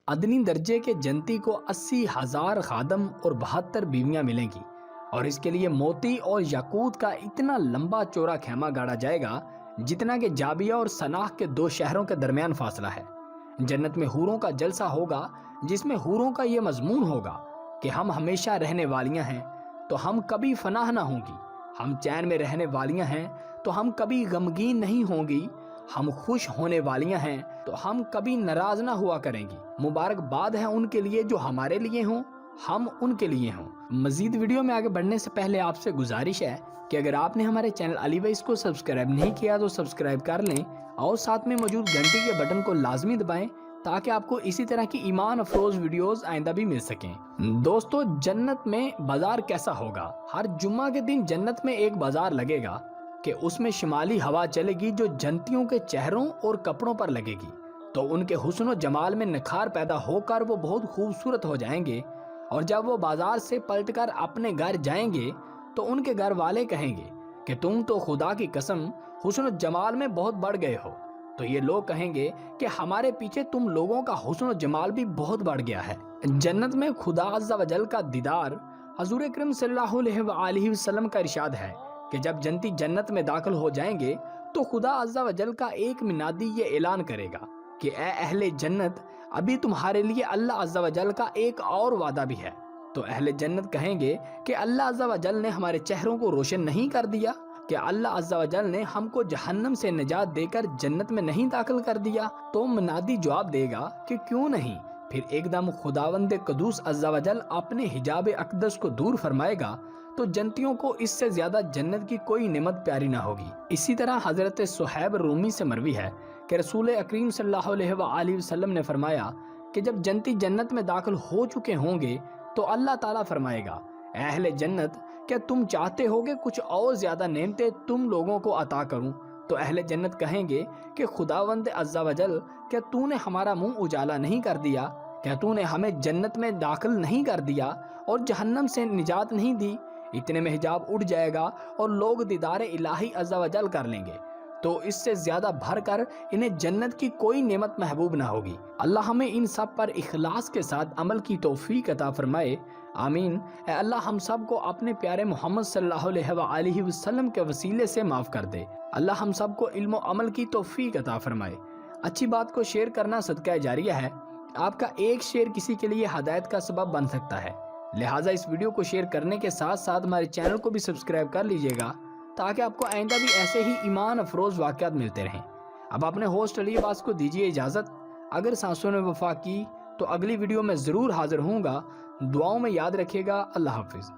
ادنی درجے کے جنتی کو 80,000 خادم اور 72 بیویاں ملیں گی، اور اس کے لیے موتی اور یاقوت کا اتنا لمبا چوڑا خیمہ گاڑا جائے گا جتنا کہ جابیہ اور سناخ کے 2 شہروں کے درمیان فاصلہ ہے۔ جنت میں حوروں کا جلسہ ہوگا جس میں حوروں کا یہ مضمون ہوگا کہ ہم ہمیشہ رہنے والیاں ہیں تو ہم کبھی فنا نہ ہوں گی، ہم چین میں رہنے والیاں ہیں تو ہم کبھی غمگین نہیں ہوں گی، ہم خوش ہونے والیاں ہیں تو ہم کبھی ناراض نہ ہوا کریں گی۔ مبارکباد ہے ان کے لیے جو ہمارے لیے ہوں، ہم ان کے لیے ہوں۔ مزید ویڈیو میں آگے بڑھنے سے پہلے آپ سے گزارش ہے کہ اگر آپ نے ہمارے چینل علی وائس کو سبسکرائب نہیں کیا تو سبسکرائب کر لیں اور ساتھ میں موجود گھنٹی کے بٹن کو لازمی دبائیں تاکہ آپ کو اسی طرح کی ایمان افروز ویڈیوز آئندہ بھی مل سکیں۔ دوستو، جنت میں بازار کیسا ہوگا؟ ہر جمعہ کے دن جنت میں ایک بازار لگے گا کہ اس میں شمالی ہوا چلے گی جو جنتیوں کے چہروں اور کپڑوں پر لگے گی، تو ان کے حسن و جمال میں نکھار پیدا ہو کر وہ بہت خوبصورت ہو جائیں گے، اور جب وہ بازار سے پلٹ کر اپنے گھر جائیں گے تو ان کے گھر والے کہیں گے کہ تم تو خدا کی قسم حسن و جمال میں بہت بڑھ گئے ہو۔ تو یہ لوگ کہیں گے کہ ہمارے پیچھے تم لوگوں کا حسن و جمال بھی بہت بڑھ گیا ہے۔ جنت میں خدا عز و جل کا دیدار، حضور اکرم صلی اللہ علیہ وآلہ وسلم کا ارشاد ہے کہ جب جنتی جنت میں داخل ہو جائیں گے تو خدا عز و جل کا ایک منادی یہ اعلان کرے گا کہ اے اہل جنت، ابھی تمہارے لیے اللہ عز و جل کا ایک اور وعدہ بھی ہے۔ تو اہل جنت کہیں گے کہ اللہ عز و جل نے ہمارے چہروں کو روشن نہیں کر دیا؟ کہ اللہ عز و جل نے ہم کو جہنم سے نجات دے کر جنت میں نہیں داخل کر دیا؟ تو منادی جواب دے گا کہ کیوں نہیں۔ پھر ایک دم خداوند قدوس عز و جل اپنے حجاب اقدس کو دور فرمائے گا تو جنتیوں کو اس سے زیادہ جنت کی کوئی نعمت پیاری نہ ہوگی۔ اسی طرح حضرت صہیب رومی سے مروی ہے کہ رسول اکریم صلی اللہ علیہ وآلہ وسلم نے فرمایا کہ جب جنتی جنت میں داخل ہو چکے ہوں گے تو اللہ تعالیٰ فرمائے گا، اے اہل جنت، کیا تم چاہتے ہو کہ کچھ اور زیادہ نعمتیں تم لوگوں کو عطا کروں؟ تو اہل جنت کہیں گے کہ خداوند عز و جل، کیا تو نے ہمارا منہ اجالا نہیں کر دیا؟ کیا تو نے ہمیں جنت میں داخل نہیں کر دیا اور جہنم سے نجات نہیں دی؟ اتنے میں حجاب اٹھ جائے گا اور لوگ دیدار الہی عز و جل کر لیں گے، تو اس سے زیادہ بھر کر انہیں جنت کی کوئی نعمت محبوب نہ ہوگی۔ اللہ ہمیں ان سب پر اخلاص کے ساتھ عمل کی توفیق عطا فرمائے، آمین۔ اے اللہ ہم سب کو اپنے پیارے محمد صلی اللہ علیہ وآلہ وسلم کے وسیلے سے معاف کر دے۔ اللہ ہم سب کو علم و عمل کی توفیق عطا فرمائے۔ اچھی بات کو شیئر کرنا صدقہ جاریہ ہے، آپ کا ایک شیئر کسی کے لیے ہدایت کا سبب بن سکتا ہے، لہٰذا اس ویڈیو کو شیئر کرنے کے ساتھ ساتھ ہمارے چینل کو بھی سبسکرائب کر لیجئے گا تاکہ آپ کو آئندہ بھی ایسے ہی ایمان افروز واقعات ملتے رہیں۔ اب اپنے ہوسٹ علی عباس کو دیجیے اجازت، اگر سانسوں نے وفا کی تو اگلی ویڈیو میں ضرور حاضر ہوں گا۔ دعاؤں میں یاد رکھیے گا۔ اللہ حافظ۔